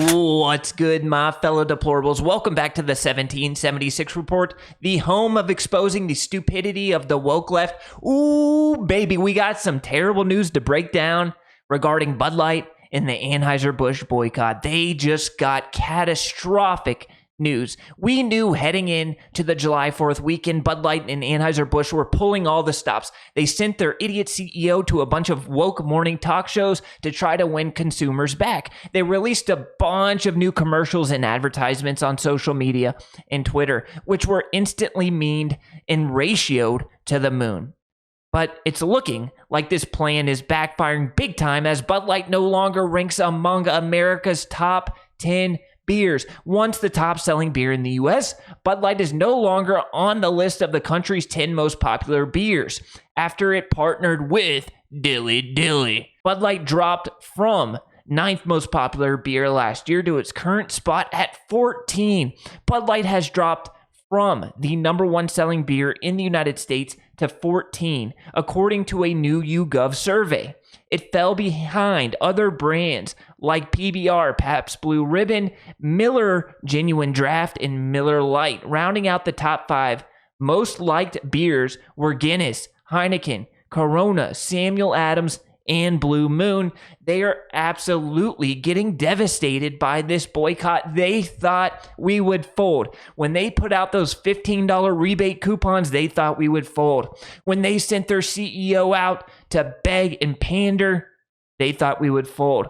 What's good, my fellow deplorables? Welcome back to the 1776 Report, the home of exposing the stupidity of the woke left. Ooh, baby, we got some terrible news to break down regarding Bud Light and the Anhueser Busch boycott. They just got catastrophic news. We knew heading in to the July 4th weekend, Bud Light and Anhueser Busch were pulling all the stops. They sent their idiot CEO to a bunch of woke morning talk shows to try to win consumers back. They released a bunch of new commercials and advertisements on social media and Twitter, which were instantly memed and ratioed to the moon. But it's looking like this plan is backfiring big time as Bud Light no longer ranks among America's top 10 beers. Once the top selling beer in the US, Bud Light is no longer on the list of the country's 10 most popular beers after it partnered with Dilly Dilly. Bud Light dropped from 9th most popular beer last year to its current spot at 14. Bud Light has dropped from the number one selling beer in the United States to 14, according to a new YouGov survey. It fell behind other brands like PBR, Pabst Blue Ribbon, Miller Genuine Draft, and Miller Lite. Rounding out the top 5 most liked beers were Guinness, Heineken, Corona, Samuel Adams, and Blue Moon. They are absolutely getting devastated by this boycott. They thought we would fold. When they put out those $15 rebate coupons, they thought we would fold. When they sent their CEO out to beg and pander, they thought we would fold.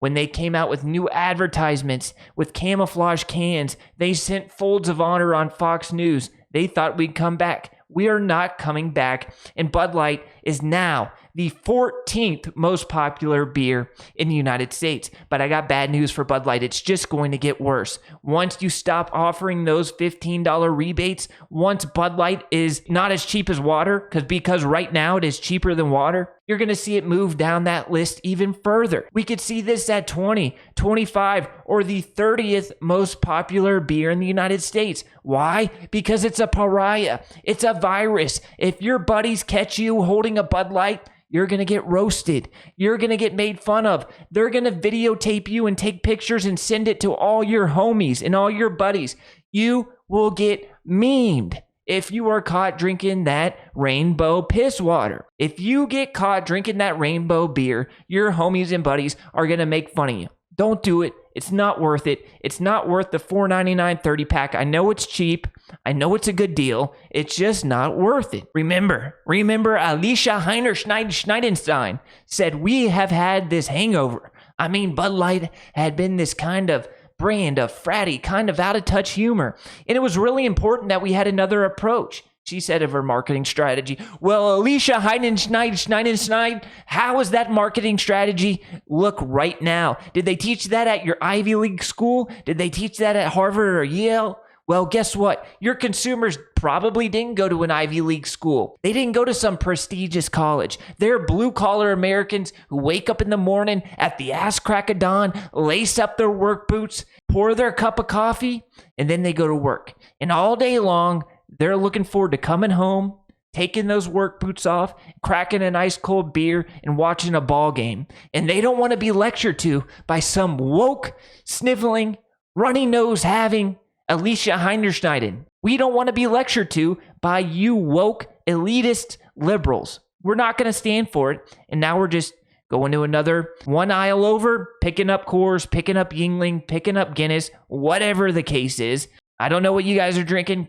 When they came out with new advertisements with camouflage cans, they sent folds of honor on Fox News. They thought we'd come back. We are not coming back, and Bud Light is now the 14th most popular beer in the United States. But I got bad news for Bud Light. It's just going to get worse. Once you stop offering those $15 rebates, once Bud Light is not as cheap as water, because right now it is cheaper than water, you're going to see it move down that list even further. We could see this at 20, 25, or the 30th most popular beer in the United States. Why? Because it's a pariah. It's a virus. If your buddies catch you holding a Bud Light, you're going to get roasted. You're going to get made fun of. They're going to videotape you and take pictures and send it to all your homies and all your buddies. You will get memed if you are caught drinking that rainbow piss water. If you get caught drinking that rainbow beer, your homies and buddies are going to make fun of you. Don't do it. It's not worth it. It's not worth the $4.99 30-pack. I know it's cheap. I know it's a good deal. It's just not worth it. Remember, Alicia Schneidenstein said, "We have had this hangover." I mean, Bud Light had been this kind of brand of fratty, kind of out-of-touch humor. And it was really important that we had another approach. She said of her marketing strategy. Well, Alicia Schneidenstein, how is that marketing strategy look right now? Did they teach that at your Ivy League school? Did they teach that at Harvard or Yale? Well, guess what? Your consumers probably didn't go to an Ivy League school. They didn't go to some prestigious college. They're blue-collar Americans who wake up in the morning at the ass crack of dawn, lace up their work boots, pour their cup of coffee, and then they go to work. And all day long, they're looking forward to coming home, taking those work boots off, cracking an ice cold beer, and watching a ball game. And they don't want to be lectured to by some woke, sniveling, runny nose having Alicia Heinerschneiden. We don't want to be lectured to by you woke, elitist liberals. We're not going to stand for it. And now we're just going to another one aisle over, picking up Coors, picking up Yingling, picking up Guinness, whatever the case is. I don't know what you guys are drinking.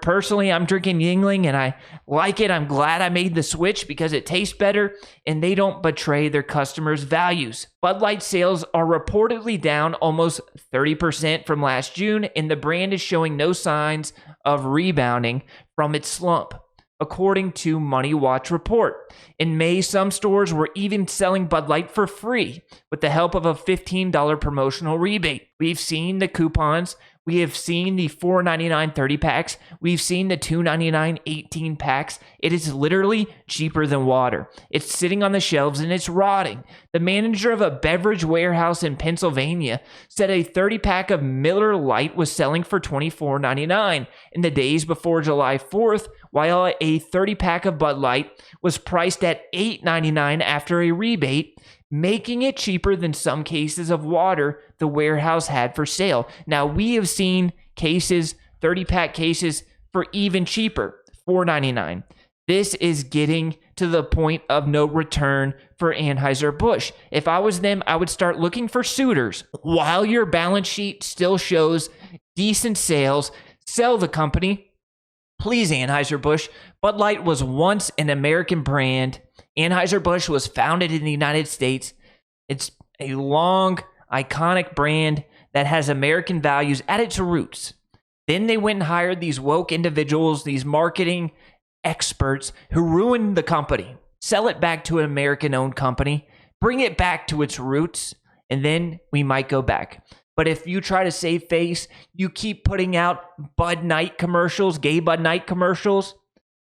Personally, I'm drinking Yingling and I like it. I'm glad I made the switch because it tastes better and they don't betray their customers' values. Bud Light sales are reportedly down almost 30% from last June, and the brand is showing no signs of rebounding from its slump, according to Money Watch report. In May, some stores were even selling Bud Light for free with the help of a $15 promotional rebate. We've seen the coupons. We have seen the $4.99 30-packs. We've seen the $2.99 18-packs. It is literally cheaper than water. It's sitting on the shelves and it's rotting. The manager of a beverage warehouse in Pennsylvania said a 30-pack of Miller Lite was selling for $24.99 in the days before July 4th, while a 30-pack of Bud Light was priced at $8.99 after a rebate. making it cheaper than some cases of water the warehouse had for sale. Now, we have seen cases, 30-pack cases, for even cheaper, $4.99. This is getting to the point of no return for Anhueser Busch. If I was them, I would start looking for suitors. While your balance sheet still shows decent sales, sell the company. Please, Anhueser Busch. Bud Light was once an American brand. Anhueser Busch was founded in the United States. It's a long, iconic brand that has American values at its roots. Then they went and hired these woke individuals, these marketing experts who ruined the company. Sell it back to an American-owned company, bring it back to its roots, and then we might go back. But if you try to save face, you keep putting out Bud Night commercials, gay Bud Night commercials,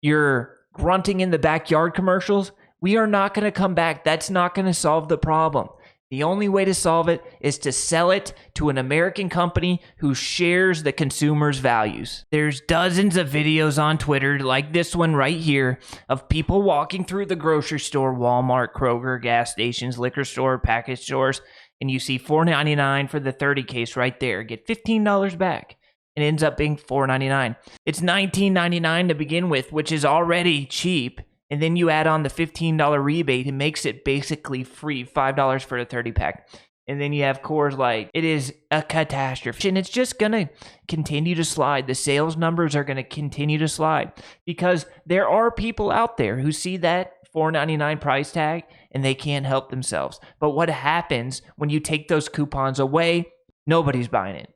you're grunting in the backyard commercials, we are not going to come back. That's not going to solve the problem. The only way to solve it is to sell it to an American company who shares the consumer's values. There's dozens of videos on Twitter like this one right here of people walking through the grocery store, Walmart, Kroger, gas stations, liquor store, package stores, and you see $4.99 for the 30 case right there. Get $15 back. It ends up being $4.99. It's $19.99 to begin with, which is already cheap. And then you add on the $15 rebate, it makes it basically free, $5 for a 30-pack. And then you have Coors Light. It is a catastrophe. And it's just going to continue to slide. The sales numbers are going to continue to slide because there are people out there who see that $4.99 price tag and they can't help themselves. But what happens when you take those coupons away? Nobody's buying it.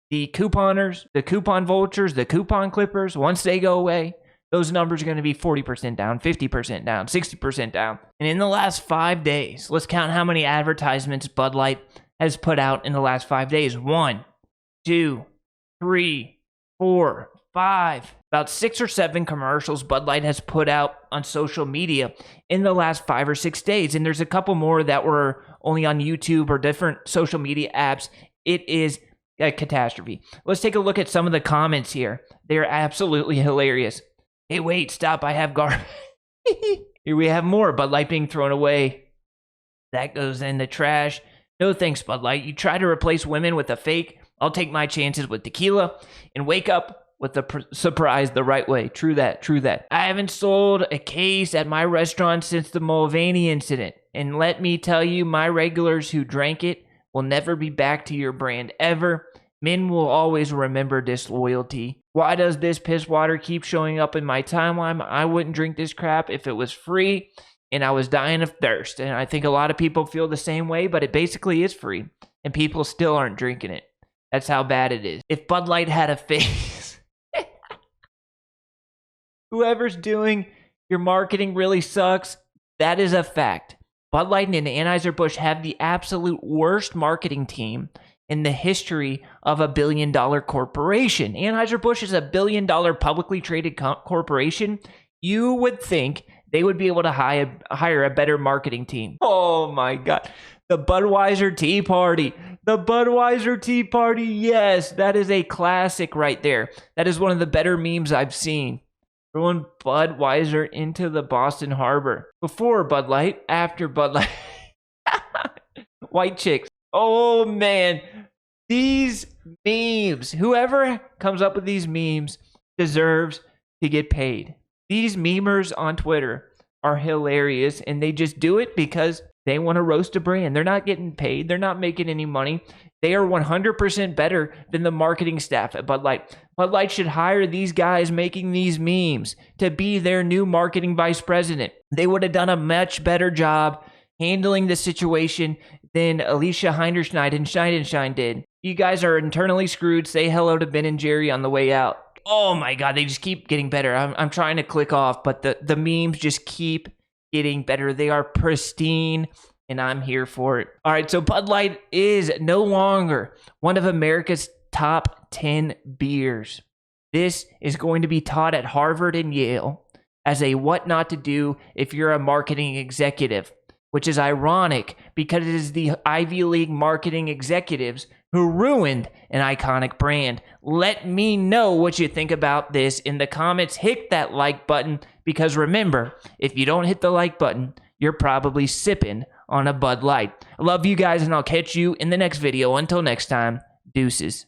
The couponers, the coupon vultures, the coupon clippers, once they go away, those numbers are going to be 40% down, 50% down, 60% down. And in the last 5 days, let's count how many advertisements Bud Light has put out in the last 5 days. 1, 2, 3, 4, 5. About 6 or 7 commercials Bud Light has put out on social media in the last 5 or 6 days. And there's a couple more that were only on YouTube or different social media apps. It is a catastrophe. Let's take a look at some of the comments here. They're absolutely hilarious. Hey, wait, stop, I have garbage. Here we have more Bud Light being thrown away. That goes in the trash. No thanks, Bud Light. You try to replace women with a fake. I'll take my chances with tequila and wake up with the surprise the right way. True that, true that. I haven't sold a case at my restaurant since the Mulvaney incident. And let me tell you, my regulars who drank it will never be back to your brand ever. Men will always remember disloyalty. Why does this piss water keep showing up in my timeline? I wouldn't drink this crap if it was free and I was dying of thirst. And I think a lot of people feel the same way, but it basically is free and people still aren't drinking it. That's how bad it is. If Bud Light had a face, whoever's doing your marketing really sucks. That is a fact. Bud Light and Anheuser Busch have the absolute worst marketing team in the history of a billion-dollar corporation. Anheuser Busch is a billion-dollar publicly traded corporation. You would think they would be able to hire a better marketing team. Oh my God. The Budweiser Tea Party. The Budweiser Tea Party. Yes, that is a classic right there. That is one of the better memes I've seen. Throwing Budweiser into the Boston Harbor. Before Bud Light, after Bud Light. White chicks. Oh man, these memes, whoever comes up with these memes deserves to get paid. These memers on Twitter are hilarious and they just do it because they want to roast a brand. They're not getting paid. They're not making any money. They are 100% better than the marketing staff at Bud Light. Bud Light should hire these guys making these memes to be their new marketing vice president. They would have done a much better job handling the situation than Alicia Heinerscheid and Scheidenstein did. You guys are internally screwed. Say hello to Ben and Jerry on the way out. Oh my God, they just keep getting better. I'm trying to click off, but the memes just keep getting better. They are pristine, and I'm here for it. All right, so Bud Light is no longer one of America's top 10 beers. This is going to be taught at Harvard and Yale as a what not to do if you're a marketing executive, which is ironic because it is the Ivy League marketing executives who ruined an iconic brand. Let me know what you think about this in the comments. Hit that like button because remember, if you don't hit the like button, you're probably sipping on a Bud Light. I love you guys, and I'll catch you in the next video. Until next time, deuces.